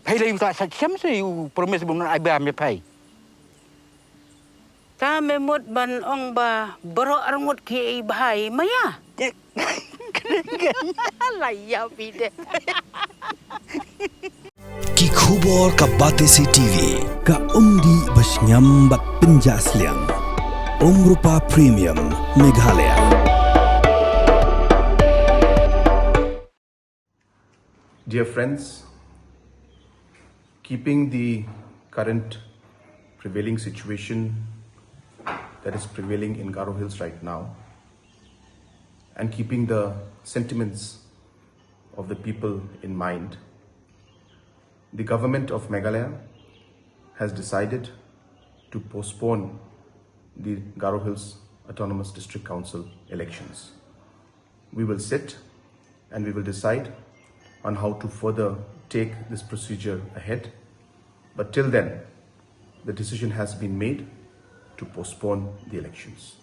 Pay you that such you promise I bear me pay. ถ้าไม่หมดบันองบาบรออรงดเคียบายไหมอะอะไรยาวปีเด की खबर का बातें से टीवी का उम्दी बशnyam bat penjaslian Rupa Premium Meghalaya. Dear friends, keeping the current prevailing situation that is prevailing in Garo Hills right now and keeping the sentiments of the people in mind, the government of Meghalaya has decided to postpone the Garo Hills Autonomous District Council elections. We will sit and we will decide on how to further take this procedure ahead. But till then, the decision has been made to postpone the elections.